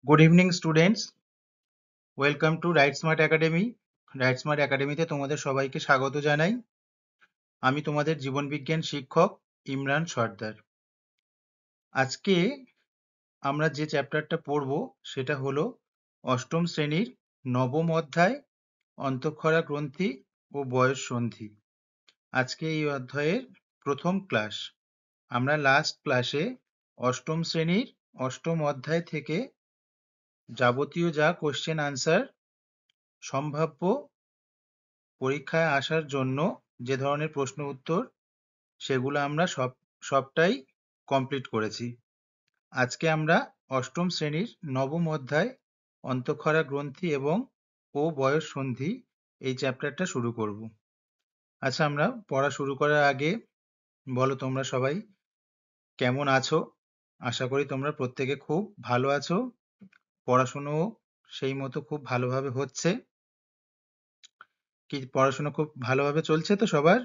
Good evening students, welcome to right smart academy. Right smart একাডেমিতে তোমাদের সবাইকে স্বাগত জানাই। আমি তোমাদের জীবনবিজ্ঞান শিক্ষক ইমরান সর্দার। আজকে আমরা যে চ্যাপ্টারটা পড়ব সেটা হলো অষ্টম শ্রেণীর নবম অধ্যায় অন্তঃক্ষরা গ্রন্থি ও বয়স সন্ধি। আজকে এই অধ্যায়ের প্রথম ক্লাস। আমরা লাস্ট ক্লাসে অষ্টম শ্রেণীর অষ্টম অধ্যায় থেকে যাবতীয় যা কোশ্চেন আনসার সম্ভাব্য পরীক্ষায় আসার জন্য যে ধরনের প্রশ্ন উত্তর সেগুলো আমরা সবটাই কমপ্লিট করেছি। আজকে আমরা অষ্টম শ্রেণীর নবম অধ্যায় অন্তঃক্ষরা গ্রন্থি এবং ও বয়স সন্ধি এই চ্যাপ্টারটা শুরু করব। আচ্ছা, আমরা পড়া শুরু করার আগে বলো তোমরা সবাই কেমন আছো? আশা করি তোমরা প্রত্যেকে খুব ভালো আছো, পড়াশুনোও সেই মতো খুব ভালোভাবে হচ্ছে। কি পড়াশোনা খুব ভালোভাবে চলছে তো সবার?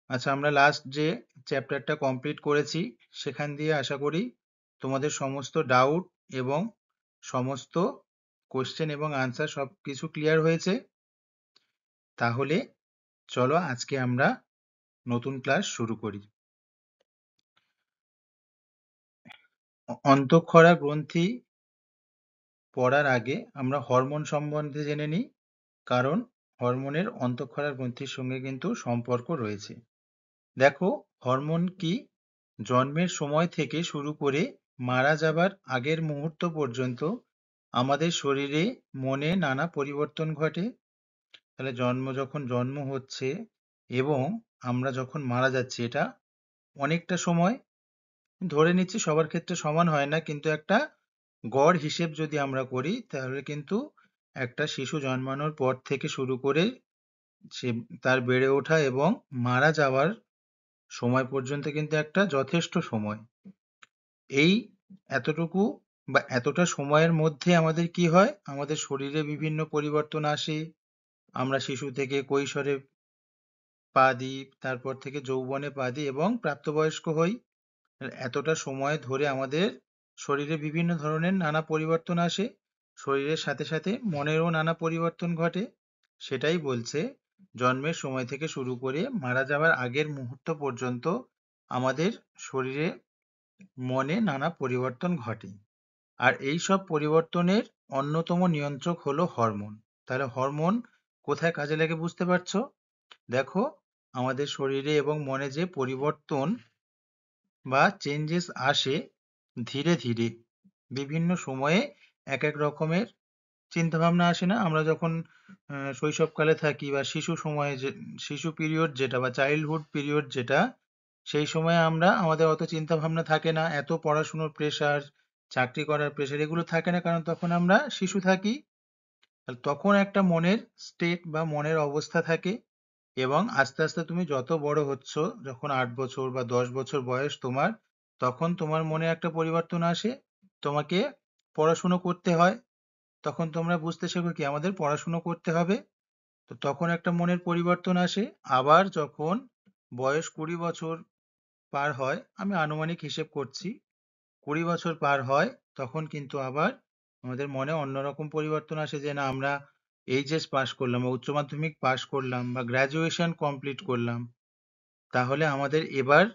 আচ্ছা, আমরা লাস্ট যে চ্যাপ্টারটা কমপ্লিট করেছি সেখান দিয়ে আশা করি তোমাদের সমস্ত ডাউট এবং সমস্ত কোশ্চেন এবং আনসার সবকিছু ক্লিয়ার হয়েছে। তাহলে চলো আজকে আমরা নতুন ক্লাস শুরু করি। অন্তঃক্ষরা গ্রন্থি পড়ার আগে আমরা হরমোন সম্বন্ধে জেনে নিই, কারণ হরমোনের অন্তঃক্ষরা গ্রন্থির সঙ্গে কিন্তু সম্পর্ক রয়েছে। দেখো, হরমোন কি? জন্মের সময় থেকে শুরু করে মারা যাবার আগের মুহূর্ত পর্যন্ত আমাদের শরীরে মনে নানা পরিবর্তন ঘটে। তাহলে যখন জন্ম হচ্ছে এবং আমরা যখন মারা যাচ্ছি, এটা অনেকটা সময়, ধরে নিচ্ছি সবার ক্ষেত্রে সমান হয় না, কিন্তু একটা গড় হিসেব যদি আমরা করি তাহলে কিন্তু একটা শিশু জন্মানোর পর থেকে শুরু করে সে তার বেড়ে ওঠা এবং মারা যাওয়ার সময় পর্যন্ত কিন্তু একটা যথেষ্ট সময়। এই এতটুকু বা এতটা সময়ের মধ্যে আমাদের কি হয়? আমাদের শরীরে বিভিন্ন পরিবর্তন আসে। আমরা শিশু থেকে কৈশোরে পা দিই, তারপর থেকে যৌবনে পা দিই এবং প্রাপ্তবয়স্ক হই। এতটা সময় ধরে আমাদের শরীরে বিভিন্ন ধরনের নানা পরিবর্তন আসে। শরীরের সাথে সাথে মনেরও নানা পরিবর্তন ঘটে। সেটাই বলছে, জন্মের সময় থেকে শুরু করে মারা যাওয়ার আগের মুহূর্ত পর্যন্ত আমাদের শরীরে মনে নানা পরিবর্তন ঘটে। আর এই সব পরিবর্তনের অন্যতম নিয়ন্ত্রক হলো হরমোন। তাহলে হরমোন কোথায় কাজে লাগে বুঝতে পারছো? দেখো, আমাদের শরীরে এবং মনে যে পরিবর্তন বা চেঞ্জেস আসে ধীরে ধীরে বিভিন্ন সময়ে এক এক রকমের চিন্তাভাবনা আসে না? আমরা যখন শৈশবকালে থাকি বা শিশু সময়ে, যে শিশু পিরিয়ড যেটা বা চাইল্ডহুড পিরিয়ড যেটা, সেই সময় আমরা আমাদের অত চিন্তা ভাবনা থাকে না, এত পড়াশুনোর প্রেশার, চাকরি করার প্রেশার এগুলো থাকে না, কারণ তখন আমরা শিশু থাকি। তাহলে তখন একটা মনের স্টেট বা মনের অবস্থা থাকে এবং আস্তে আস্তে তুমি যত বড় হচ্ছ, যখন 8 বছর বা 10 বছর বয়স তোমার, তখন তোমার মনে একটা পরিবর্তন আসে। তোমাকে পড়াশুনো করতে হয়। তখন তোমরা বুঝতে শেখো কি আমাদের পড়াশুনো করতে হবে। তো তখন একটা মনের পরিবর্তন আসে। আবার যখন বয়স 20 বছর পার হয়, আমি আনুমানিক হিসেব করছি, 20 বছর পার হয়, তখন কিন্তু আবার আমাদের মনে অন্যরকম পরিবর্তন আসে যে না, আমরা এইচএস পাস করলাম বা উচ্চ মাধ্যমিক পাস করলাম বা গ্রাজুয়েশন কমপ্লিট করলাম, তাহলে আমাদের এবার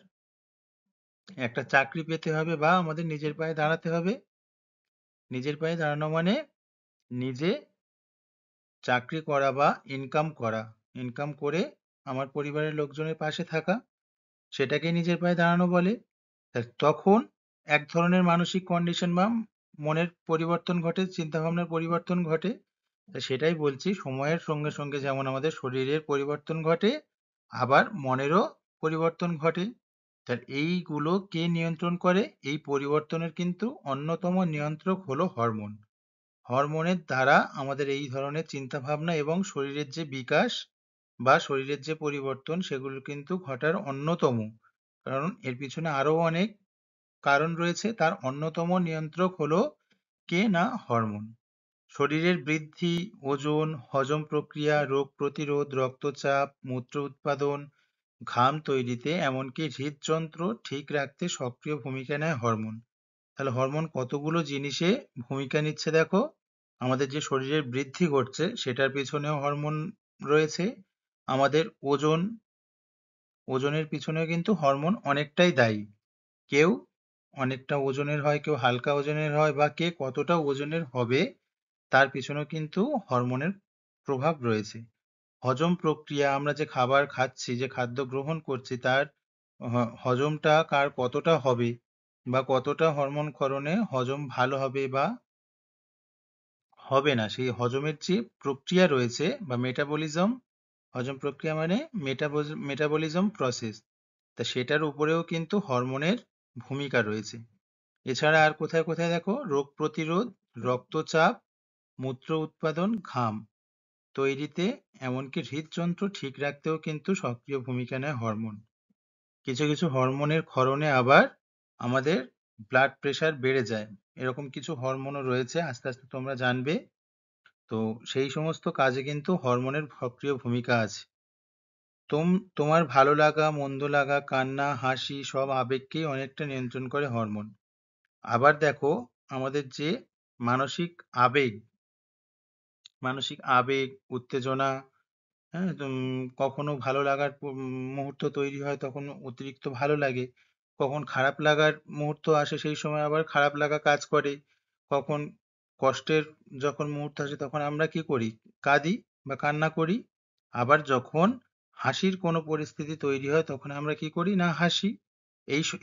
একটা চাকরি পেতে হবে বা আমাদের নিজের পায়ে দাঁড়াতে হবে। নিজের পায়ে দাঁড়ানো মানে নিজে চাকরি করা বা ইনকাম করা, ইনকাম করে আমার পরিবারের লোকজনের পাশে থাকা, সেটাকে নিজের পায়ে দাঁড়ানো বলে। তখন এক ধরনের মানসিক কন্ডিশন বা মনের পরিবর্তন ঘটে, চিন্তা ভাবনার পরিবর্তন ঘটে। সেটাই বলছি, সময়ের সঙ্গে সঙ্গে যেমন আমাদের শরীরের পরিবর্তন ঘটে, আবার মনেরও পরিবর্তন ঘটে। তার এইগুলো কে নিয়ন্ত্রণ করে? এই পরিবর্তনের কিন্তু অন্যতম নিয়ন্ত্রক হলো হরমোন। হরমোনের দ্বারা আমাদের এই ধরনের চিন্তা ভাবনা এবং শরীরের যে বিকাশ বা শরীরের যে পরিবর্তন সেগুলো কিন্তু ঘটার অন্যতম, কারণ এর পিছনে আরো অনেক কারণ রয়েছে, তার অন্যতম নিয়ন্ত্রক হলো কে? না, হরমোন। শরীরের বৃদ্ধি, ওজন, হজম প্রক্রিয়া, রোগ প্রতিরোধ, রক্তচাপ, মূত্র উৎপাদন, ঘাম তৈরিতে, এমনকি হৃদযন্ত্র ঠিক রাখতে সক্রিয় ভূমিকা নেয় হরমোন। তাহলে হরমোন কতগুলো জিনিসে ভূমিকা নিচ্ছে দেখো। আমাদের যে শরীরের বৃদ্ধি ঘটছে সেটার পেছনেও হরমোন রয়েছে। আমাদের ওজনের পিছনেও কিন্তু হরমোন অনেকটাই দায়ী। কেউ অনেকটা ওজনের হয়, কেউ হালকা ওজনের হয়, বা কে কতটা ওজনের হবে তার পিছনেও কিন্তু হরমোনের প্রভাব রয়েছে। হজম প্রক্রিয়া, আমরা যে খাবার খাচ্ছি, যে খাদ্য গ্রহণ করছি, তার হজমটা কার কতটা হবে বা কতটা হরমোন ক্ষরণে হজম ভালো হবে বা হবে না, সেই হজমের যে প্রক্রিয়া রয়েছে বা মেটাবলিজম, হজম প্রক্রিয়া মানে মেটাবলিজম প্রসেস, তা সেটার উপরেও কিন্তু হরমোনের ভূমিকা রয়েছে। এছাড়া আর কোথায় কোথায় দেখো, রোগ প্রতিরোধ, রক্তচাপ, মূত্র উৎপাদন, ঘাম তৈরিতে, এমনকি হৃদযন্ত্র ঠিক রাখতেও কিন্তু সক্রিয় ভূমিকা নেয় হরমোন। কিছু কিছু হরমোনের ক্ষরণে আবার আমাদের ব্লাড প্রেশার বেড়ে যায়, এরকম কিছু হরমোনও রয়েছে, আস্তে আস্তে তোমরা জানবে। তো সেই সমস্ত কাজে কিন্তু হরমোনের সক্রিয় ভূমিকা আছে। তোমার ভালো লাগা, মন্দ লাগা, কান্না, হাসি সব আবেগকেই অনেকটা নিয়ন্ত্রণ করে হরমোন। আবার দেখো, আমাদের যে মানসিক আবেগ, উত্তেজনা, হ্যাঁ, কখনো ভালো লাগার মুহূর্ত তৈরি হয় তখন অতিরিক্ত ভালো লাগে, কখন খারাপ লাগার মুহূর্ত আসে সেই সময় আবার খারাপ লাগা কাজ করে, কখন কষ্টের যখন মুহূর্ত আসে তখন আমরা কি করি, কাঁদি বা কান্না করি, আবার যখন হাসির কোনো পরিস্থিতি তৈরি হয় তখন আমরা কি করি না, হাসি।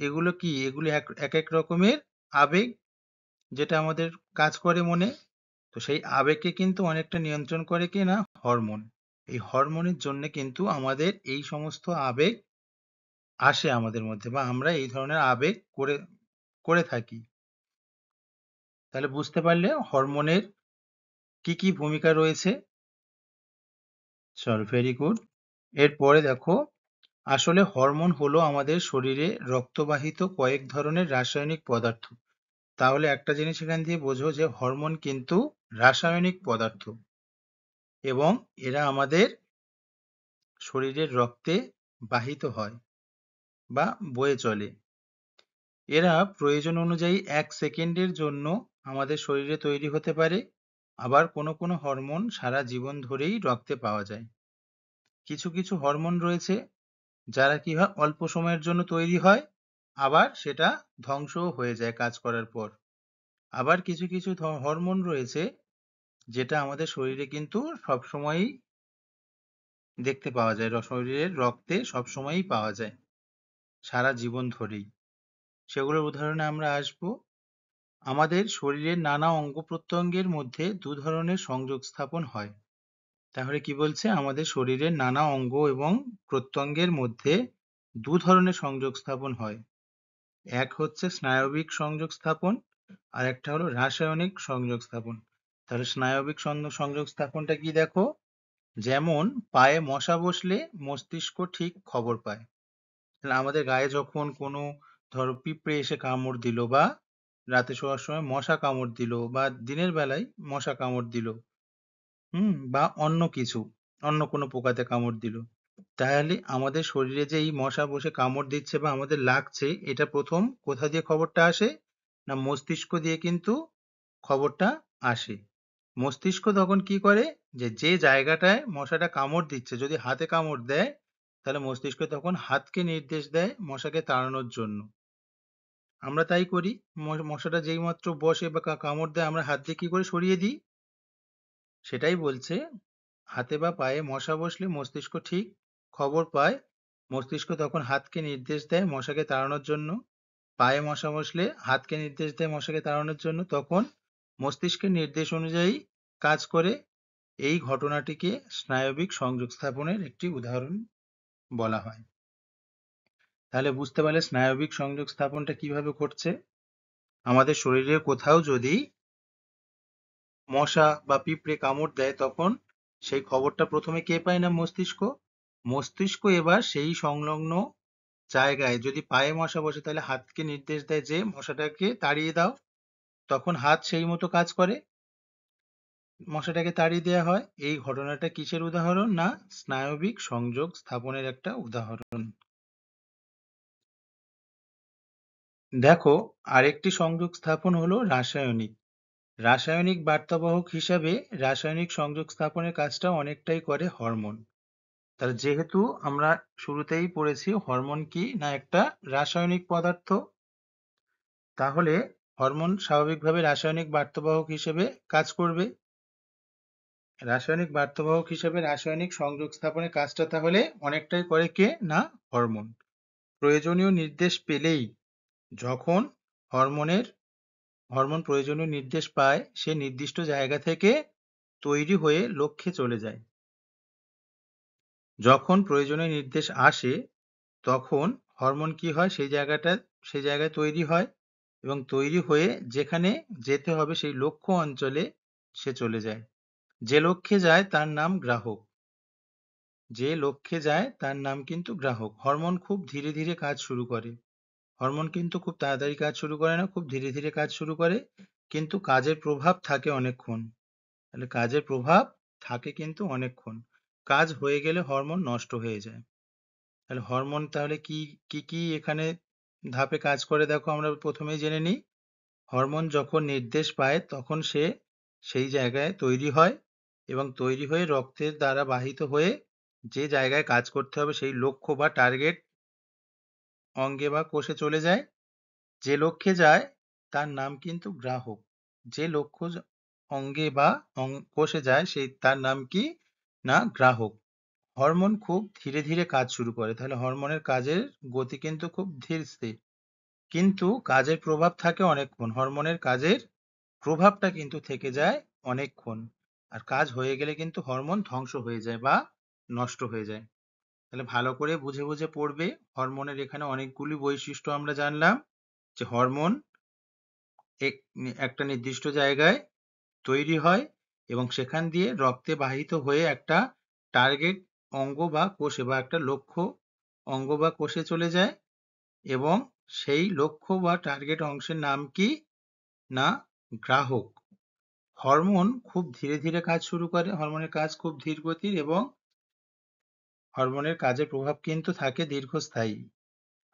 এগুলো কি, এগুলো এক এক এক রকমের আবেগ, যেটা আমাদের কাজ করে মনে। তো সেই আবেগকে কিন্তু অনেকটা নিয়ন্ত্রণ করে কি না, হরমোন। এই হরমোনের জন্য কিন্তু আমাদের এই সমস্ত আবেগ আসে আমাদের মধ্যে, বা আমরা এই ধরনের আবেগ করে করে থাকি। তাহলে বুঝতে পারলে হরমোনের কি কি ভূমিকা রয়েছে। চল, ভেরি গুড। এরপরে দেখো, আসলে হরমোন হলো আমাদের শরীরে রক্তবাহিত কয়েক ধরনের রাসায়নিক পদার্থ। তাহলে একটা জিনিস এখান দিয়ে বোঝো যে হরমোন কিন্তু রাসায়নিক পদার্থ, এবং এরা আমাদের শরীরের রক্তে বাহিত হয় বা বয়ে চলে। এরা প্রয়োজন অনুযায়ী ১ সেকেন্ডের জন্য আমাদের শরীরে তৈরি হতে পারে। আবার কোনো কোনো হরমোন সারা জীবন ধরেই রক্তে পাওয়া যায়। কিছু কিছু হরমোন রয়েছে যারা কি হয়, অল্প সময়ের জন্য তৈরি হয়, আবার সেটা ধ্বংসও হয়ে যায় কাজ করার পর। আবার কিছু কিছু হরমোন রয়েছে যেটা আমাদের শরীরে কিন্তু সবসময়ই দেখতে পাওয়া যায়, শরীরের রক্তে সবসময়ই পাওয়া যায় সারা জীবন ধরেই। সেগুলোর উদাহরণে আমরা আসবো। আমাদের শরীরের নানা অঙ্গ প্রত্যঙ্গের মধ্যে দু ধরনের সংযোগ স্থাপন হয়। তাহলে কি বলছে, আমাদের শরীরের নানা অঙ্গ এবং প্রত্যঙ্গের মধ্যে দু ধরনের সংযোগ স্থাপন হয়। এক হচ্ছে স্নায়বিক সংযোগ স্থাপন, আর একটা হলো রাসায়নিক সংযোগ স্থাপন। তাহলে স্নায়বিক সংযোগ স্থাপনটা কি দেখো, যেমন পায়ে মশা বসলে মস্তিষ্ক ঠিক খবর পায়। তাহলে আমাদের গায়ে যখন কোনো, ধরো পিঁপড়ে এসে কামড় দিল, বা রাতে শোয়ার সময় মশা কামড় দিল, বা দিনের বেলায় মশা কামড় দিল, বা অন্য কিছু, অন্য কোনো পোকাতে কামড় দিল, তাহলে আমাদের শরীরে যে এই মশা বসে কামড় দিচ্ছে বা আমাদের লাগছে, এটা প্রথম কোথা দিয়ে খবরটা আসে না, মস্তিষ্ক দিয়ে কিন্তু খবরটা আসে। মস্তিষ্ক তখন কি করে, যে যে জায়গাটায় মশাটা কামড় দিচ্ছে, যদি হাতে কামড় দেয় তাহলে মস্তিষ্ক তখন হাতকে নির্দেশ দেয় মশাকে তাড়ানোর জন্য। আমরা তাই করি, মশাটা যেই মাত্র বসে বা কামড় দেয় আমরা হাত দিয়ে কি করে সরিয়ে দিই। সেটাই বলছে, হাতে বা পায়ে মশা বসলে মস্তিষ্ক ঠিক খবর পায়, মস্তিষ্ক তখন হাতকে নির্দেশ দেয় মশাকে তাড়ানোর জন্য। পায়ে মশা বসলে হাতকে নির্দেশ দেয় মশাকে তাড়ানোর জন্য, তখন মস্তিষ্কের নির্দেশ অনুযায়ী কাজ করে। এই ঘটনাটিকে স্নায়বিক সংযোগ স্থাপনের একটি উদাহরণ বলা হয়। তাহলে বুঝতে পারলে স্নায়বিক সংযোগ স্থাপনটা কিভাবে ঘটছে। আমাদের শরীরের কোথাও যদি মশা বা পিঁপড়ে কামড় দেয় তখন সেই খবরটা প্রথমে কে পায় না, মস্তিষ্ক। মস্তিষ্ক এবার সেই সংলগ্ন জায়গায় যদি পায়ে মশা বসে তাহলে হাতকে নির্দেশ দেয় যে মশাটাকে তাড়িয়ে দাও, তখন হাত সেই মতো কাজ করে, মশাটাকে তাড়িয়ে দেওয়া হয়। এই ঘটনাটা কিসের উদাহরণ না, স্নায়বিক সংযোগ স্থাপনের একটা উদাহরণ। দেখো, আরেকটি সংযোগ স্থাপন হলো রাসায়নিক। রাসায়নিক বার্তাবাহক হিসাবে রাসায়নিক সংযোগ স্থাপনের কাজটা অনেকটাই করে হরমোন। তাহলে যেহেতু আমরা শুরুতেই পড়েছি হরমোন কি না একটা রাসায়নিক পদার্থ, তাহলে হরমোন স্বাভাবিকভাবে রাসায়নিক বার্তাবাহক হিসেবে কাজ করবে। রাসায়নিক বার্তাবাহক হিসেবে রাসায়নিক সংযোগ স্থাপনের কাজটা তাহলে অনেকটাই করে কে না হরমোন। প্রয়োজনীয় নির্দেশ পেলেই, যখন হরমোনের হরমোন প্রয়োজনীয় নির্দেশ পায়, সে নির্দিষ্ট জায়গা থেকে তৈরি হয়ে লক্ষ্যে চলে যায়। যখন প্রয়োজনীয় নির্দেশ আসে, তখন হরমোন কি হয়, সেই জায়গায় তৈরি হয় এবং তৈরি হয়ে যেখানে যেতে হবে সেই লক্ষ্য অঞ্চলে সে চলে যায়। যে লক্ষ্যে যায় তার নাম গ্রাহক। যে লক্ষ্যে যায় তার নাম কিন্তু গ্রাহক। হরমোন খুব ধীরে ধীরে কাজ শুরু করে। হরমোন কিন্তু খুব তাড়াতাড়ি কাজ শুরু করে না, খুব ধীরে ধীরে কাজ শুরু করে, কিন্তু কাজের প্রভাব থাকে অনেকক্ষণ। তাহলে কাজের প্রভাব থাকে কিন্তু অনেকক্ষণ। কাজ হয়ে গেলে হরমোন নষ্ট হয়ে যায়। তাহলে হরমোন তাহলে কি কি কি এখানে ধাপে কাজ করে দেখো, আমরা প্রথমেই জেনে নিই। হরমোন যখন নির্দেশ পায় তখন সে সেই জায়গায় তৈরি হয় এবং তৈরি হয়ে রক্তের দ্বারা বাহিত হয়ে যে জায়গায় কাজ করতে হবে সেই লক্ষ্য বা টার্গেট অঙ্গে বা কোষে চলে যায়। যে লক্ষ্যে যায় তার নাম কিন্তু গ্রাহক। যে লক্ষ্য অঙ্গে বা কোষে যায় সেই তার নাম কি না গ্রাহক। হরমোন খুব ধীরে ধীরে কাজ শুরু করে, তাহলে হরমোনের কাজের গতি কিন্তু খুব ধীর স্থির, কিন্তু কাজের প্রভাব থাকে অনেকক্ষণ। হরমোনের কাজের প্রভাবটা কিন্তু থেকে যায় অনেকক্ষণ, আর কাজ হয়ে গেলে কিন্তু হরমোন ধ্বংস হয়ে যায় বা নষ্ট হয়ে যায়। তাহলে ভালো করে বুঝে বুঝে পড়বে। হরমোনের এখানে অনেকগুলি বৈশিষ্ট্য আমরা জানলাম, যে হরমোন একটা নির্দিষ্ট জায়গায় তৈরি হয় এবং সেখান দিয়ে রক্তে বাহিত হয়ে একটা টার্গেট অঙ্গ বা কোষে বা একটা লক্ষ্য অঙ্গ বা কোষে চলে যায়, এবং সেই লক্ষ্য বা টার্গেট অংশের নাম কি না গ্রাহক। হরমোন খুব ধীরে ধীরে কাজ শুরু করে, হরমোনের কাজ খুব ধীর গতির, এবং হরমোনের কাজের প্রভাব কিন্তু থাকে দীর্ঘস্থায়ী,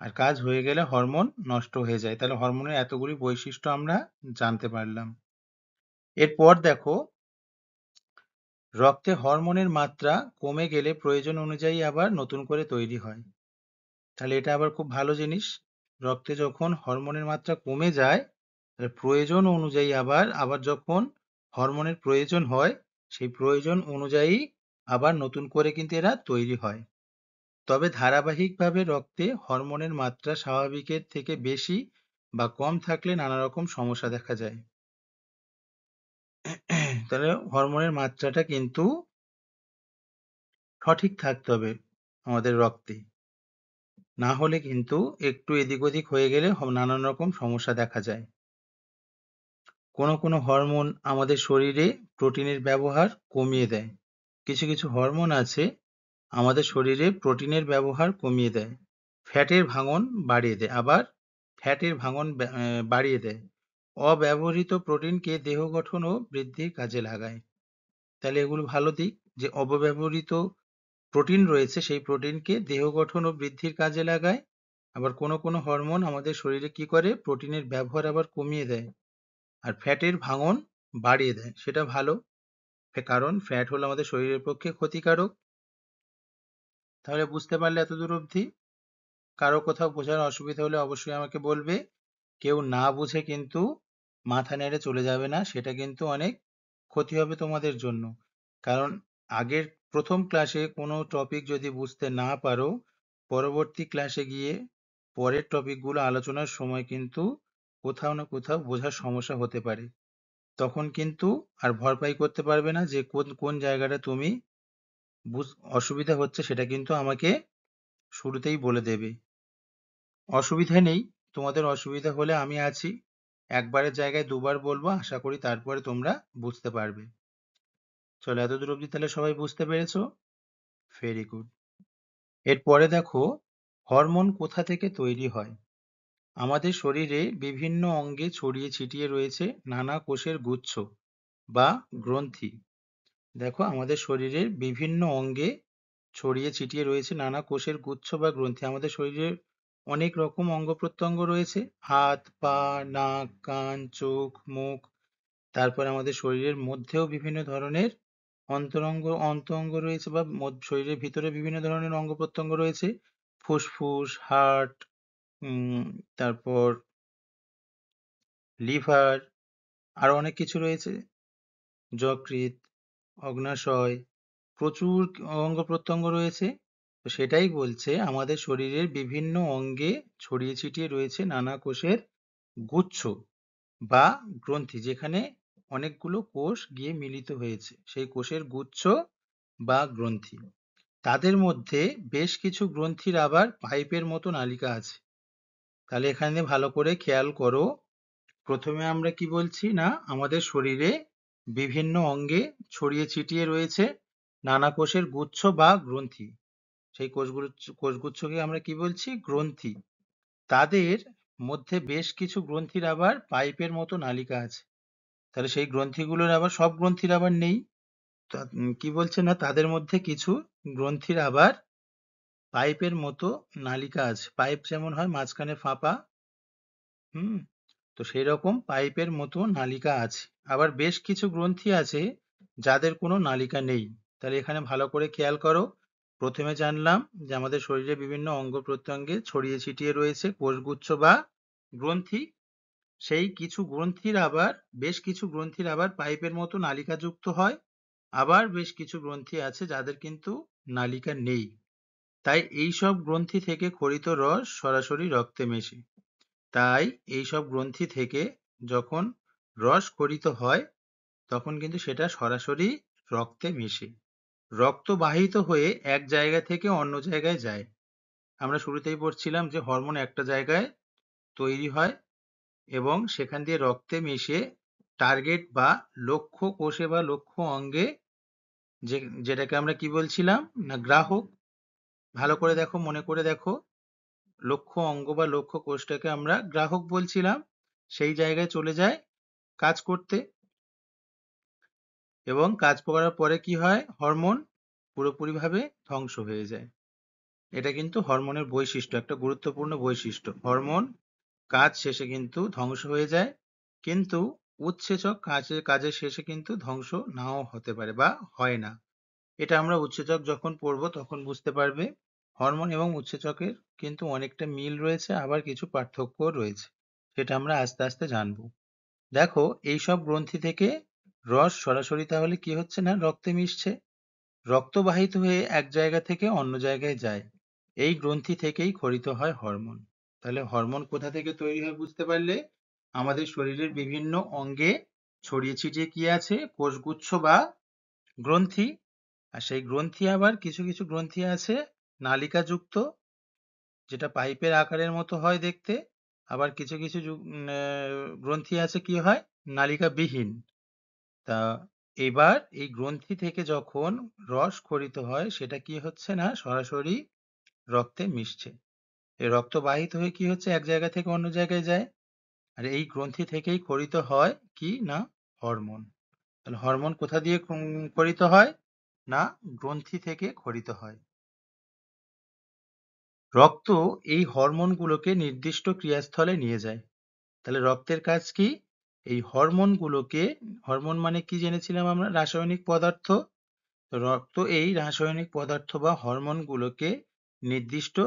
আর কাজ হয়ে গেলে হরমোন নষ্ট হয়ে যায়। তাহলে হরমোনের এতগুলি বৈশিষ্ট্য আমরা জানতে পারলাম। এরপর দেখো, রক্তে হরমোনের মাত্রা কমে গেলে প্রয়োজন অনুযায়ী আবার নতুন করে তৈরি হয়। তাহলে এটা আবার খুব ভালো জিনিস। রক্তে যখন হরমোনের মাত্রা কমে যায়, তাহলে প্রয়োজন অনুযায়ী আবার যখন হরমোনের প্রয়োজন হয়, সেই প্রয়োজন অনুযায়ী আবার নতুন করে কিন্তু এরা তৈরি হয়। তবে ধারাবাহিকভাবে রক্তে হরমোনের মাত্রা স্বাভাবিকের থেকে বেশি বা কম থাকলে নানা রকম সমস্যা দেখা যায়। তাহলে হরমোনের মাত্রাটা কিন্তু সঠিক থাকতে হবে আমাদের রক্তে, না হলে কিন্তু একটু এদিক ওদিক হয়ে গেলে নানান রকম সমস্যা দেখা যায়। কোনো কোনো হরমোন আমাদের শরীরে প্রোটিনের ব্যবহার কমিয়ে দেয়। কিছু কিছু হরমোন আছে আমাদের শরীরে প্রোটিনের ব্যবহার কমিয়ে দেয়, ফ্যাটের ভাঙন বাড়িয়ে দেয়, আবার ফ্যাটের ভাঙন বাড়িয়ে দেয়। অব্যবহৃত প্রোটিনকে দেহ গঠন ও বৃদ্ধির কাজে লাগায়। তাহলে এগুলো ভালো দিক, যে অব্যবহৃত প্রোটিন রয়েছে সেই প্রোটিনকে দেহ গঠন ও বৃদ্ধির কাজে লাগায়। আবার কোনো কোনো হরমোন আমাদের শরীরে কি করে, প্রোটিনের ব্যবহার আবার কমিয়ে দেয় আর ফ্যাটের ভাঙন বাড়িয়ে দেয়, সেটা ভালো। কারণ ফ্যাট হলো আমাদের শরীরের পক্ষে ক্ষতিকারক। তাহলে বুঝতে পারলে এতদূর অবধি? কারো কোথাও বোঝার অসুবিধা হলে অবশ্যই আমাকে বলবে। কেউ না বুঝে কিন্তু মাথা নেড়ে চলে যাবে না, সেটা কিন্তু অনেক ক্ষতি হবে তোমাদের জন্য। কারণ আগের প্রথম ক্লাসে কোনো টপিক যদি বুঝতে না পারো, পরবর্তী ক্লাসে গিয়ে পরের টপিকগুলো আলোচনার সময় কিন্তু কোথাও না কোথাও বোঝার সমস্যা হতে পারে। তখন কিন্তু আর ভরপাই করতে পারবে না, যে কোন কোন জায়গাটা তুমি অসুবিধা হচ্ছে সেটা কিন্তু আমাকে শুরুতেই বলে দেবে। অসুবিধা নেই, তোমাদের অসুবিধা হলে আমি আছি। একবারের জায়গায় দুবার বলবো, আশা করি তারপরে তোমরা বুঝতে পারবে। চলো, এতদূর অবধি তাহলে সবাই বুঝতে পেরেছো? Very good. এরপরে দেখো, হরমোন কোথা থেকে তৈরি হয়। আমাদের শরীরে বিভিন্ন অঙ্গে ছড়িয়ে ছিটিয়ে রয়েছে নানা কোষের গুচ্ছ বা গ্রন্থি। দেখো, আমাদের শরীরের বিভিন্ন অঙ্গে ছড়িয়ে ছিটিয়ে রয়েছে নানা কোষের গুচ্ছ বা গ্রন্থি। আমাদের শরীরের অনেক রকম অঙ্গ প্রত্যঙ্গ রয়েছে, হাত, পা, নাক, কান, চোখ, মুখ। তারপর আমাদের শরীরের মধ্যেও বিভিন্ন ধরনের অন্তরঙ্গ রয়েছে, বা শরীরের ভিতরে বিভিন্ন ধরনের অঙ্গ প্রত্যঙ্গ রয়েছে। ফুসফুস, হার্ট, তারপর লিভার, আরো অনেক কিছু রয়েছে, যকৃৎ, অগ্ন্যাশয়, প্রচুর অঙ্গ প্রত্যঙ্গ রয়েছে। তো সেটাই বলছে, আমাদের শরীরের বিভিন্ন অঙ্গে ছড়িয়ে ছিটিয়ে রয়েছে নানা কোষের গুচ্ছ বা গ্রন্থি, যেখানে অনেকগুলো কোষ গিয়ে মিলিত হয়েছে, সেই কোষের গুচ্ছ বা গ্রন্থি। তাদের মধ্যে বেশ কিছু গ্রন্থির আবার পাইপের মতো নালিকা আছে। তাহলে এখানে ভালো করে খেয়াল করো, প্রথমে আমরা কি বলছি না, আমাদের শরীরে বিভিন্ন অঙ্গে ছড়িয়ে ছিটিয়ে রয়েছে নানা কোষের গুচ্ছ বা গ্রন্থি। সেই কোষগুচ্ছকে আমরা কি বলছি? গ্রন্থি। তাদের মধ্যে বেশ কিছু গ্রন্থির আবার পাইপের মতো নালিকা আছে। তাহলে সেই গ্রন্থিগুলোর আবার সব গ্রন্থির আবার নেই। কি বলছে না, তাদের মধ্যে কিছু গ্রন্থির আবার পাইপের মতো নালিকা আছে। পাইপ যেমন হয় মাঝখানে ফাঁপা, হুম, তো সেই রকম পাইপের মতো নালিকা আছে। আবার বেশ কিছু গ্রন্থি আছে যাদের কোনো নালিকা নেই। তাহলে এখানে ভালো করে খেয়াল করো, প্রথমে জানলাম যে আমাদের শরীরে বিভিন্ন অঙ্গ প্রত্যঙ্গে ছড়িয়ে ছিটিয়ে রয়েছে কোষগুচ্ছ বা গ্রন্থি। সেই কিছু গ্রন্থির আবার বেশ কিছু গ্রন্থির আবার পাইপের মতো নালিকা যুক্ত হয়। আবার বেশ কিছু গ্রন্থি আছে যাদের কিন্তু নালিকা নেই। তাই এই সব গ্রন্থি থেকে ক্ষরিত রস সরাসরি রক্তে মেশে। তাই এইসব গ্রন্থি থেকে যখন রস ক্ষরিত হয়, তখন কিন্তু সেটা সরাসরি রক্তে মেশে। রক্ত বাহিত হয়ে এক জায়গা থেকে অন্য জায়গায় যায়। আমরা শুরুতেই পড়ছিলাম যে হরমোন একটা জায়গায় তৈরি হয় এবং সেখান দিয়ে রক্তে মিশে টার্গেট বা লক্ষ্য কোষে বা লক্ষ্য অঙ্গে, যেটাকে আমরা কি বলছিলাম না, গ্রাহক। ভালো করে দেখো, মনে করে দেখো, লক্ষ্য অঙ্গ বা লক্ষ্য কোষটাকে আমরা গ্রাহক বলছিলাম। সেই জায়গায় চলে যায় কাজ করতে, এবং কাজ করার পরে কি হয়, হরমোন পুরোপুরিভাবে ধ্বংস হয়ে যায়। এটা কিন্তু হরমোনের বৈশিষ্ট্য, একটা গুরুত্বপূর্ণ বৈশিষ্ট্য। হরমোন কাজ শেষে কিন্তু ধ্বংস হয়ে যায়, কিন্তু উৎসেচক কাজের শেষে কিন্তু ধ্বংস নাও হতে পারে বা হয় না। এটা আমরা উৎসেচক যখন পড়বো তখন বুঝতে পারবে। হরমোন এবং উৎসেচকের কিন্তু অনেকটা মিল রয়েছে, আবার কিছু পার্থক্য রয়েছে, সেটা আমরা আস্তে আস্তে জানবো। দেখো, এইসব গ্রন্থি থেকে রস সরাসরি তাহলে কি হচ্ছে না, রক্তে মিশছে। রক্তবাহিত হয়ে এক জায়গা থেকে অন্য জায়গায় যায়। এই গ্রন্থি থেকেই ক্ষরিত হয় হরমোন। তাহলে হরমোন কোথা থেকে তৈরি হয় বুঝতে পারলে, আমাদের শরীরের বিভিন্ন অঙ্গে ছড়িয়ে ছিটিয়ে কি আছে, কোষগুচ্ছ বা গ্রন্থি। আর সেই গ্রন্থি আবার কিছু কিছু গ্রন্থি আছে নালিকাযুক্ত, যেটা পাইপের আকারের মতো হয় দেখতে। আবার কিছু কিছু গ্রন্থি আছে কি হয়, নালিকাবিহীন। তা এবার এই গ্রন্থি থেকে যখন রস ক্ষরিত হয়, সেটা কি হচ্ছে না, সরাসরি রক্তে মিশছে। এই রক্ত বাহিত হয়ে কি হচ্ছে, এক জায়গা থেকে অন্য জায়গায় যায়। আর এই গ্রন্থি থেকেই ক্ষরিত হয় কি না, হরমোন। তাহলে হরমোন কোথা দিয়ে ক্ষরিত হয় না, গ্রন্থি থেকে ক্ষরিত হয়। রক্ত এই হরমোনগুলোকে নির্দিষ্ট ক্রিয়াস্থলে নিয়ে যায়। তাহলে রক্তের কাজ কি, এই হরমোনগুলোকে, হরমোন মানে কি জেনেছিলাম আমরা, রাসায়নিক পদার্থ। রক্ত এই রাসায়নিক পদার্থ বা হরমোনগুলোকে নির্দিষ্ট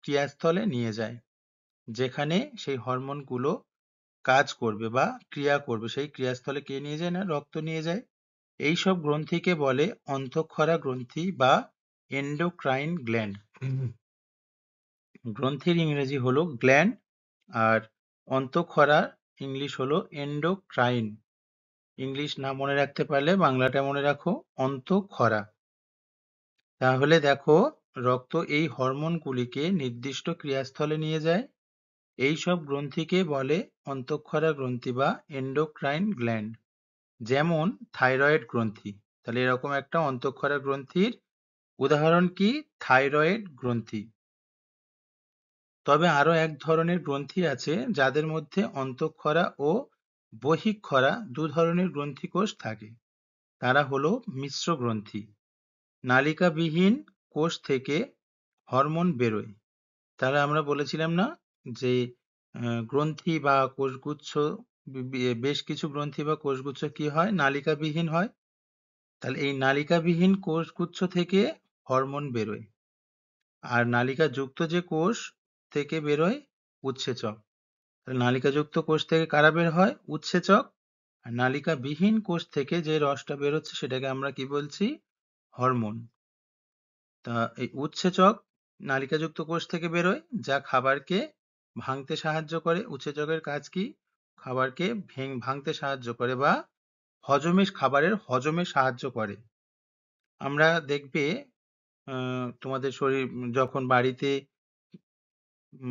ক্রিয়াস্থলে নিয়ে যায়, যেখানে সেই হরমোনগুলো কাজ করবে বা ক্রিয়া করবে। সেই ক্রিয়াস্থলে কে নিয়ে যায় না, রক্ত নিয়ে যায়। এই সব গ্রন্থিকে বলে অন্তঃক্ষরা গ্রন্থি বা এন্ডোক্রাইন গ্ল্যান্ড। গ্রন্থির ইংরেজি হলো গ্ল্যান্ড, আর অন্তঃক্ষরার ইংলিশ হলো এন্ডোক্রাইন। ইংলিশ না মনে রাখতে পারলে বাংলাটা মনে রাখো, অন্তঃক্ষরা। তাহলে দেখো, রক্ত এই হরমোনগুলিকে নির্দিষ্ট ক্রিয়াস্থলে নিয়ে যায়। এই সব গ্রন্থিকে বলে অন্তঃক্ষরা গ্রন্থি বা এন্ডোক্রাইন গ্ল্যান্ড। যেমন থাইরয়েড গ্রন্থি। তাহলে এরকম একটা অন্তঃক্ষরা গ্রন্থির উদাহরণ কি, থাইরয়েড গ্রন্থি। তবে আরো এক ধরনের গ্রন্থি আছে যাদের মধ্যে অন্তঃক্ষরা ও বহিঃক্ষরা দু ধরনের গ্রন্থিকোষ থাকে। তারা হলো মিশ্র গ্রন্থি। নালিকাবিহীন কোষ থেকে হরমোন বেরোয়। তাহলে আমরা বলেছিলাম না যে গ্রন্থি বা কোষগুচ্ছ বেশ কিছু গ্রন্থি বা কোষগুচ্ছ কি হয়? নালিকাবিহীন হয়। তাহলে এই নালিকাবিহীন কোষগুচ্ছ থেকে হরমোন বেরোয়। আর নালিকাযুক্ত যে কোষ থেকে বেরোয় উৎসেচক। তাহলে নালিকাযুক্ত কোষ থেকে কারা বের হয়? উৎসেচক। আর নালিকাবিহীন কোষ থেকে যে রসটা বেরোচ্ছে সেটাকে আমরা কি বলছি? হরমোন। তা এই উৎসেচক নালিকাযুক্ত কোষ থেকে বেরোয়, যা খাবারকে ভাঙতে সাহায্য করে। উৎসেচকের কাজ কি? খাবারকে ভাঙতে সাহায্য করে বা খাবারের হজমে সাহায্য করে। আমরা দেখবে তোমাদের শরীর যখন বাড়িতে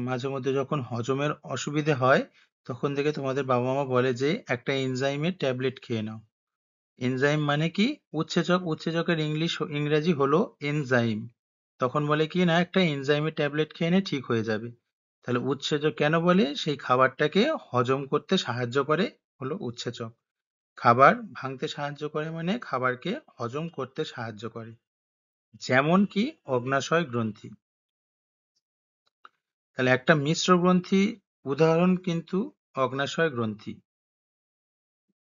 মাঝে মধ্যে যখন হজমের অসুবিধে হয়, তখন থেকে তোমাদের বাবা মা বলে যে একটা এনজাইমের ট্যাবলেট খেয়ে নাও। এনজাইম মানে কি? উৎসেচক। উৎসেচকের ইংরেজি হলো এনজাইম। তখন বলে কি না একটা এনজাইমের ট্যাবলেট খেয়ে নে, ঠিক হয়ে যাবে। তাহলে উৎসেচক কেন বলে? সেই খাবারটাকে হজম করতে সাহায্য করে, হলো উৎসেচক। খাবার ভাঙতে সাহায্য করে মানে খাবারকে হজম করতে সাহায্য করে। যেমন কি অগ্ন্যাশয় গ্রন্থি। তাহলে একটা মিশ্র গ্রন্থি উদাহরণ কিন্তু অগ্ন্যাশয় গ্রন্থি।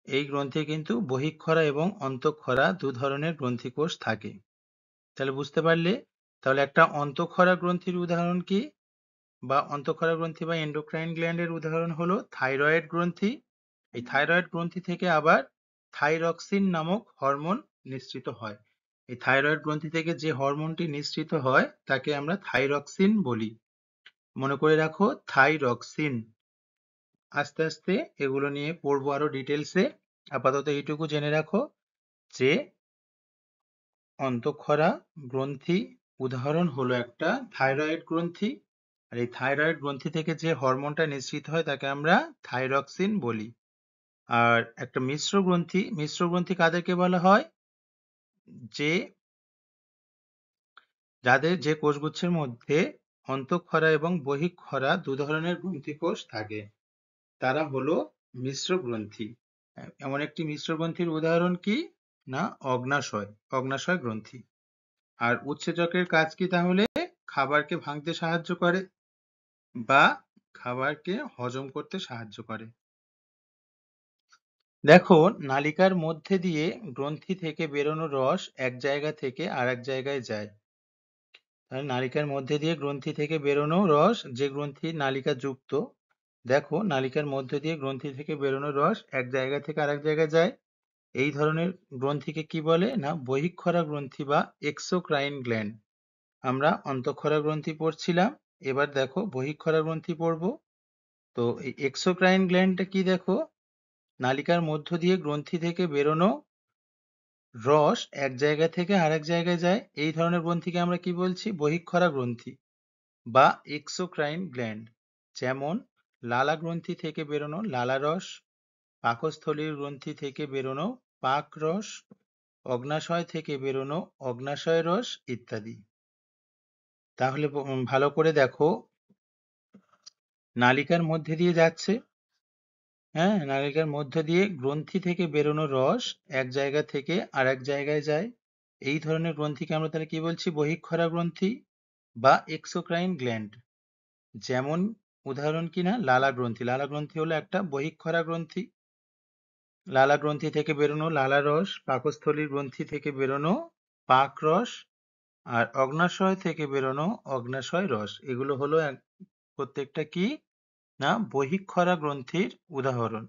এই গ্রন্থি কিন্তু বহিঃক্ষরা এবং অন্তঃক্ষরা দু ধরনের গ্রন্থিকোষ থাকে। তাহলে বুঝতে পারলে? তাহলে একটা অন্তঃক্ষরা গ্রন্থির উদাহরণ কি? বা অন্তঃক্ষরা গ্রন্থি বা এন্ডোক্রাইন গ্ল্যান্ডের উদাহরণ হলো থাইরয়েড গ্রন্থি। এই থাইরয়েড গ্রন্থি থেকে আবার থাইরক্সিন নামক হরমোন নিঃসৃত হয়। এই থাইরয়েড গ্রন্থি থেকে যে হরমোনটি নিঃসৃত হয় তাকে আমরা থাইরক্সিন বলি। মনে করে রাখো, থাইরক্সিন। আস্তে আস্তে এগুলো নিয়ে পড়বো আরো ডিটেলসে। আপাতত এইটুকু জেনে রাখো যে অন্তঃক্ষরা গ্রন্থি উদাহরণ হলো একটা থাইরয়েড গ্রন্থি। আর এই থাইরয়েড গ্রন্থি থেকে যে হরমোনটা নিঃসৃত হয় তাকে আমরা থাইরক্সিন বলি। আর একটা মিশ্র গ্রন্থি কাদেরকে বলা হয়? যাদের যে কোষগুচ্ছের মধ্যে অন্তঃক্ষরা এবং বহিঃক্ষরা দু ধরনের গ্রন্থিকোষ থাকে, তারা হলো মিশ্র গ্রন্থি। এমন একটি মিশ্র গ্রন্থির উদাহরণ কি? না অগ্ন্যাশয় গ্রন্থি। আর উৎসেচকের কাজ কি তাহলে? খাবারকে ভাঙতে সাহায্য করে বা খাবারকে হজম করতে সাহায্য করে। দেখো, নালিকার মধ্যে দিয়ে গ্রন্থি থেকে বেরোনো রস এক জায়গা থেকে আরেক জায়গায় যায়। তাহলে নালিকার মধ্যে দিয়ে গ্রন্থি থেকে বেরোনো রস, যে গ্রন্থি নালিকা যুক্ত, দেখো নালিকার মধ্যে দিয়ে গ্রন্থি থেকে বেরোনো রস এক জায়গা থেকে আরেক জায়গায় যায়। এই ধরনের গ্রন্থিকে কি বলে? না বহিঃক্ষরা গ্রন্থি বা এক্সোক্রাইন গ্ল্যান্ড। আমরা অন্তঃক্ষরা গ্রন্থি পড়ছিলাম, এবার দেখো বহিঃক্ষরা গ্রন্থি পড়বো। তো এই এক্সোক্রাইন গ্ল্যান্ডটা কি? দেখো, নালিকার মধ্য দিয়ে গ্রন্থি থেকে বেরোনো রস এক জায়গা থেকে আরেক জায়গায় যায়। এই ধরনের গ্রন্থিকে আমরা কি বলছি? বহিঃক্ষরা গ্রন্থি বা এক্সোক্রাইন গ্ল্যান্ড। যেমন লালা গ্রন্থি থেকে বেরোনো লালারস, পাকস্থলীর গ্রন্থি থেকে বেরোনো পাক রস, অগ্ন্যাশয় থেকে বেরোনো অগ্ন্যাশয় রস ইত্যাদি। তাহলে ভালো করে দেখো, নালিকার মধ্যে দিয়ে যাচ্ছে, হ্যাঁ, নালিকার মধ্যে দিয়ে গ্রন্থি থেকে বেরোনো রস এক জায়গা থেকে আর এক জায়গায় যায়। এই ধরনের গ্রন্থিকে আমরা তাহলে কি বলছি? বহিঃক্ষরা গ্রন্থি বা এক্সোক্রাইন গ্ল্যান্ড। যেমন উদাহরণ কি? না লালা গ্রন্থি। লালা গ্রন্থি হলো একটা বহিঃক্ষরা গ্রন্থি। লালা গ্রন্থি থেকে বেরোনো লালা রস, পাকস্থলীর গ্রন্থি থেকে বেরোনো পাক রস, আর অগ্ন্যাশয় থেকে বেরোনো অগ্ন্যাশয় রস। এগুলো হলো প্রত্যেকটা কি? না বহিঃক্ষরা গ্রন্থির উদাহরণ।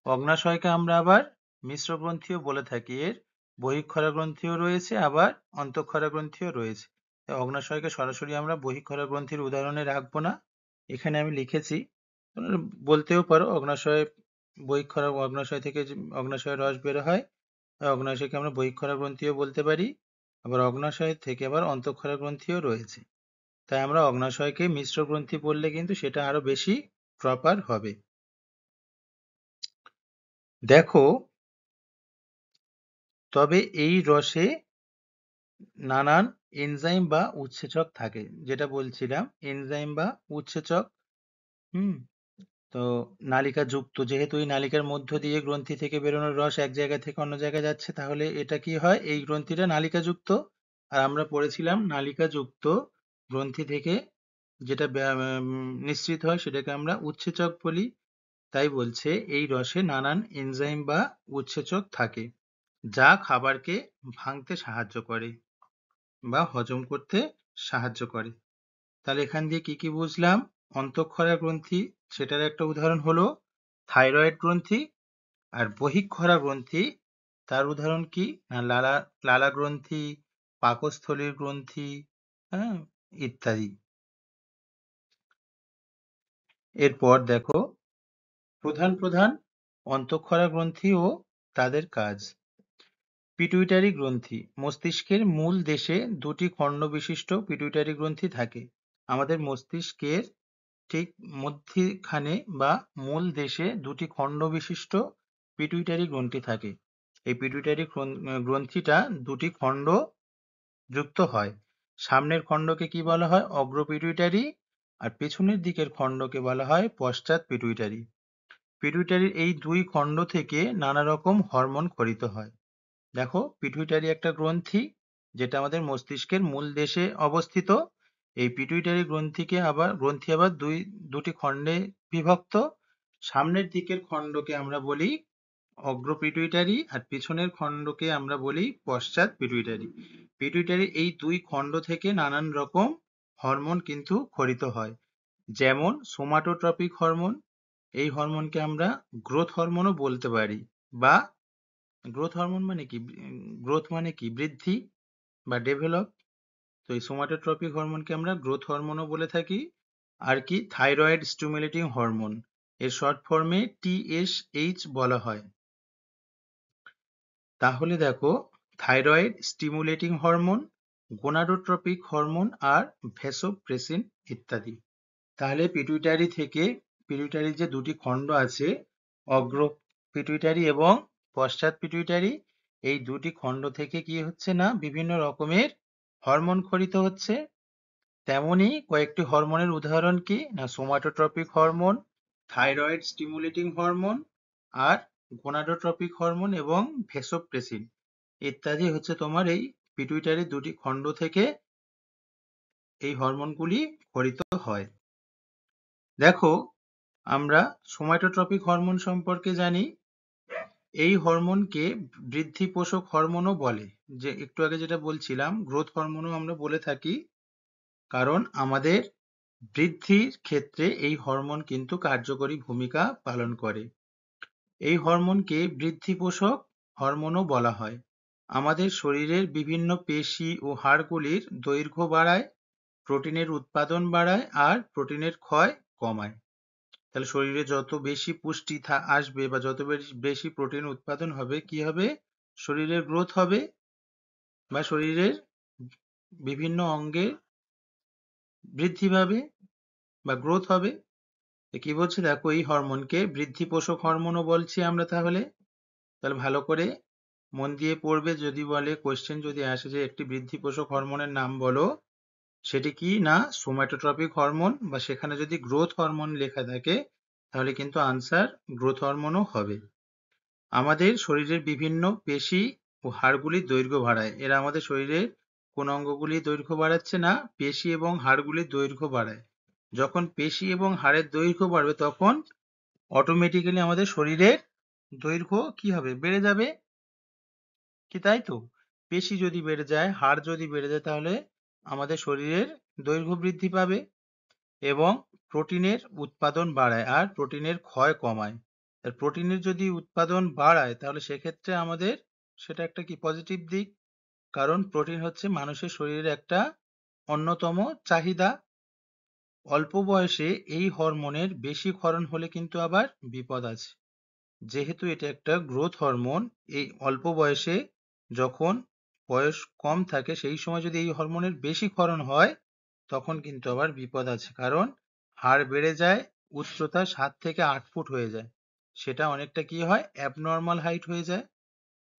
অগ্ন্যাশয়কে আমরা আবার মিশ্র গ্রন্থিও বলে থাকি। এর বহিঃক্ষরা গ্রন্থিও রয়েছে, আবার অন্তঃক্ষরা গ্রন্থিও রয়েছে। অগ্ন্যাশয়কে সরাসরি আমরা বহিঃক্ষরা গ্রন্থির উদাহরণে রাখবো না, এখানে আমি লিখেছি। তোমরা বলতেও পারো অগ্ন্যাশয় থেকে যে অগ্ন্যাশয়ের রস বের হয়, অগ্ন্যাশয়কে আমরা বহিঃক্ষরা গ্রন্থিও বলতে পারি। আবার অগ্ন্যাশয় থেকে আবার অন্তঃক্ষরা গ্রন্থিও রয়েছে। তাই আমরা অগ্ন্যাশয়কে মিশ্র গ্রন্থি বললে কিন্তু সেটা আরো বেশি প্রপার হবে। দেখো, তবে এই রসে নানান এনজাইম বা উৎসেচক থাকে। যেটা বলছিলাম, এনজাইম বা উৎসেচক। হুম তো নালিকা যুক্ত, যেহেতু এই নালিকার মধ্য দিয়ে গ্রন্থি থেকে বেরোনোর রস এক জায়গা থেকে অন্য জায়গায় যাচ্ছে, তাহলে এটা কি হয়? এই গ্রন্থিটা নালিকা যুক্ত। আর আমরা পড়েছিলাম নালিকা যুক্ত গ্রন্থি থেকে যেটা নিঃসৃত হয় সেটাকে আমরা উৎসেচক বলি। তাই বলছে এই রসে নানান এনজাইম বা উৎসেচক থাকে যা খাবারকে ভাঙতে সাহায্য করে বা হজম করতে সাহায্য করে। তাহলে এখান দিয়ে কি কি বুঝলাম? অন্তঃক্ষরা গ্রন্থি, সেটার একটা উদাহরণ হলো থাইরয়েড গ্রন্থি। আর বহিঃক্ষরা গ্রন্থি, তার উদাহরণ কি? না, লালা গ্রন্থি, পাকস্থলীর গ্রন্থি, হ্যাঁ, ইত্যাদি। এরপর দেখো প্রধান প্রধান অন্তঃক্ষরা গ্রন্থি ও তাদের কাজ। পিটুইটারি গ্রন্থি, মস্তিষ্কের মূল দেশে দুটি খণ্ড বিশিষ্ট পিটুইটারি গ্রন্থি থাকে। আমাদের মস্তিষ্কের ঠিক মধ্যখানে বা মূল দেশে দুটি খণ্ড বিশিষ্ট পিটুইটারি গ্রন্থি থাকে। এই পিটুইটারি গ্রন্থিটা দুটি খণ্ড যুক্ত হয়। সামনের খণ্ডকে কি বলা হয়? অগ্র পিটুইটারি। আর পেছনের দিকের খণ্ডকে বলা হয় পশ্চাৎ পিটুইটারি। পিটুইটারির এই দুই খণ্ড থেকে নানা রকম হরমোন ক্ষরিত হয়। দেখো, পিটুইটারি একটা গ্রন্থি যেটা আমাদের মস্তিষ্কের মূল দেশে অবস্থিত। এই পিটুইটারি গ্রন্থি আবার দুটি খণ্ডে বিভক্ত। সামনের দিকের খণ্ডকে আমরা বলি অগ্র পিটুইটারি আর পিছনের খণ্ডকে আমরা বলি পশ্চাৎ পিটুইটারি। পিটুইটারির এই দুই খণ্ড থেকে নানান রকম হরমোন কিন্তু ক্ষরিত হয়। যেমন সোমাটোট্রপিক হরমোন, এই হরমোনকে আমরা গ্রোথ হরমোনও বলতে পারি। বা গ্রোথ হরমোন মানে কি? গ্রোথ মানে কি? বৃদ্ধি বা ডেভেলপ। তো এই সোমাটোট্রপিক হরমোনকে আমরা গ্রোথ হরমোনও বলে থাকি। আর কি? থাইরয়েড স্টিমুলেটিং হরমোন, এর শর্ট ফর্মে TSH বলা হয়। তাহলে দেখো, thyroid stimulating hormone, gonadotropic hormone আর ভ্যাসোপ্রেসিন ইত্যাদি। তাহলে পিটুইটারির যে দুটি খণ্ড আছে, অগ্র পিটুইটারি এবং পশ্চাৎ পিটুইটারি, এই দুটি খণ্ড থেকে কি হচ্ছে না বিভিন্ন রকমের হরমোন ক্ষরিত হচ্ছে। তেমনি কয়েকটি হরমোনের উদাহরণ কি? না, somatotropic hormone, thyroid stimulating hormone আর গোনাডোট্রপিক হরমোন এবং ভ্যাসোপ্রেসিন ইত্যাদি হচ্ছে তোমার এই পিটুইটারির দুটি খণ্ড থেকে এই হরমোনগুলি ক্ষরিত হয়। দেখো, আমরা সোমাটোট্রপিক হরমোন সম্পর্কে জানি। এই হরমোনকে বৃদ্ধি পোষক হরমোনও বলে। যে একটু আগে যেটা বলছিলাম, গ্রোথ হরমোনও আমরা বলে থাকি, কারণ আমাদের বৃদ্ধির ক্ষেত্রে এই হরমোন কিন্তু কার্যকরী ভূমিকা পালন করে। এই হরমোনকে বৃদ্ধি পোষক হরমোনও বলা হয়। আমাদের শরীরের বিভিন্ন পেশি ও হাড়গুলির দৈর্ঘ্য বাড়ায়, প্রোটিনের উৎপাদন বাড়ায় আর প্রোটিনের ক্ষয় কমায়। তাহলে শরীরে যত বেশি পুষ্টি আসবে বা যত বেশি প্রোটিন উৎপাদন হবে, কি হবে? শরীরের গ্রোথ হবে বা শরীরের বিভিন্ন অঙ্গের বৃদ্ধি পাবে বা গ্রোথ হবে। কি বলছে দেখো, এই হরমোনকে বৃদ্ধি পোষক হরমোনও বলছি আমরা। তাহলে ভালো করে মন দিয়ে পড়বে। যদি বলে, কোশ্চেন যদি আসে যে একটি বৃদ্ধি পোষক হরমোনের নাম বলো, সেটি কি? না, সোম্যাটোট্রপিক হরমোন। বা সেখানে যদি গ্রোথ হরমোন লেখা থাকে তাহলে কিন্তু আনসার গ্রোথ হরমোনও হবে। আমাদের শরীরের বিভিন্ন পেশি ও হাড়গুলির দৈর্ঘ্য বাড়ায়। এরা আমাদের শরীরের কোন অঙ্গগুলির দৈর্ঘ্য বাড়াচ্ছে? না, পেশি এবং হাড়গুলির দৈর্ঘ্য বাড়ায়। যখন পেশি এবং হাড়ের দৈর্ঘ্য বাড়বে তখন অটোমেটিক্যালি আমাদের শরীরের দৈর্ঘ্য কি হবে? বেড়ে যাবে। কি তাই তো? পেশি যদি বেড়ে যায়, হাড় যদি বেড়ে যায়, তাহলে আমাদের শরীরের দৈর্ঘ্য বৃদ্ধি পাবে এবং প্রোটিনের উৎপাদন বাড়ায় আর প্রোটিনের ক্ষয় কমায়। আর প্রোটিনের যদি উৎপাদন বাড়ায় তাহলে সেক্ষেত্রে আমাদের সেটা একটা কি পজিটিভ দিক, কারণ প্রোটিন হচ্ছে মানুষের শরীরের একটা অন্যতম চাহিদা। অল্প বয়সে এই হরমোনের বেশি ক্ষরণ হলে কিন্তু আবার বিপদ আছে। যেহেতু এটা একটা গ্রোথ হরমোন, এই অল্প বয়সে যখন বয়স কম থাকে সেই সময় যদি এই হরমোনের বেশি ক্ষরণ হয় তখন কিন্তু আবার বিপদ আছে। কারণ হাড় বেড়ে যায়, উচ্চতা 7 থেকে 8 ফুট হয়ে যায়। সেটা অনেকটা কি হয়? অ্যাবনর্মাল হাইট হয়ে যায়।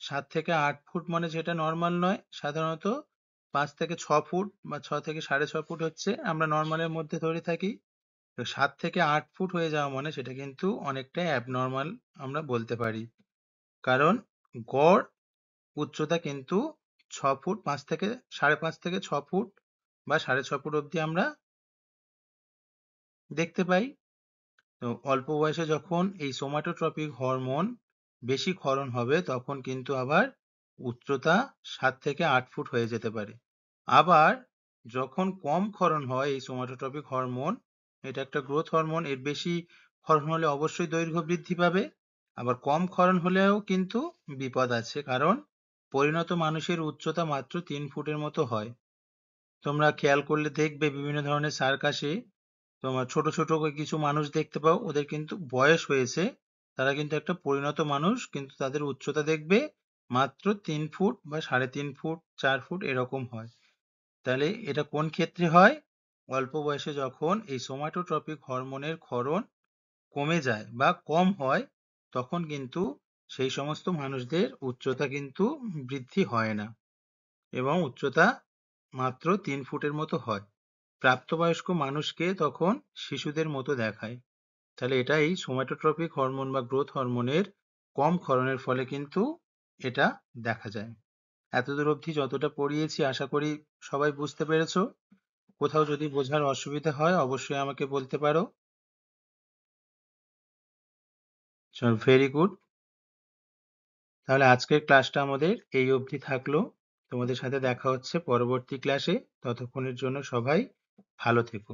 7 থেকে 8 ফুট মানে যেটা নর্মাল নয়। সাধারণত 5 থেকে 6 ফুট বা 6 থেকে 6.5 ফুট হচ্ছে আমরা নর্মালের মধ্যে ধরে থাকি। তো 7 থেকে 8 ফুট হয়ে যাওয়া মানে সেটা কিন্তু অনেকটাই অ্যাবনর্মাল আমরা বলতে পারি। কারণ গড় উচ্চতা কিন্তু 6 ফুট, 5 থেকে 5.5 থেকে 6 ফুট বা 6.5 ফুট অবধি আমরা দেখতে পাই। তো অল্প বয়সে যখন এই সোমাটোট্রপিক হরমোন বেশি ক্ষরণ হবে তখন কিন্তু আবার উচ্চতা 7 থেকে 8 ফুট হয়ে যেতে পারে। আবার যখন কম ক্ষরণ হয় এই সোমাটোট্রপিক হরমোন, এটা একটা গ্রোথ হরমোন, এর বেশি ক্ষরণ হলে অবশ্যই দৈর্ঘ্য বৃদ্ধি পাবে। আবার কম ক্ষরণ হলেও কিন্তু বিপদ আছে, কারণ পরিণত মানুষের উচ্চতা মাত্র 3 ফুটের মতো হয়। তোমরা খেয়াল করলে দেখবে বিভিন্ন ধরনের সার্কাসে তোমার ছোট ছোট কিছু মানুষ দেখতে পাও, ওদের কিন্তু বয়স হয়েছে, তারা কিন্তু একটা পরিণত মানুষ, কিন্তু তাদের উচ্চতা দেখবে মাত্র 3 ফুট বা 3.5 ফুট 4 ফুট এরকম হয়। তাহলে এটা কোন ক্ষেত্রে হয়? অল্প বয়সে যখন এই সোমাটোট্রপিক হরমোনের ক্ষরণ কমে যায় বা কম হয়, তখন কিন্তু সেই সমস্ত মানুষদের উচ্চতা কিন্তু বৃদ্ধি হয় না এবং উচ্চতা মাত্র 3 ফুটের মতো হয়। প্রাপ্তবয়স্ক মানুষকে তখন শিশুদের মতো দেখায়। তাহলে এটা এই সোমাটোট্রপিক হরমোন বা গ্রোথ হরমোনের কম ক্ষরণের ফলে কিন্তু এটা দেখা যায়। এতদূর অবধি যতটা পড়িয়েছি আশা করি সবাই বুঝতে পেরেছো। কোথাও যদি বোঝার অসুবিধা হয় অবশ্যই আমাকে বলতে পারো। Very good. তাহলে আজকের ক্লাসটা আমাদের এই অবধি থাকলো। তোমাদের সাথে দেখা হচ্ছে পরবর্তী ক্লাসে। ততক্ষণের জন্য সবাই ভালো থেকো।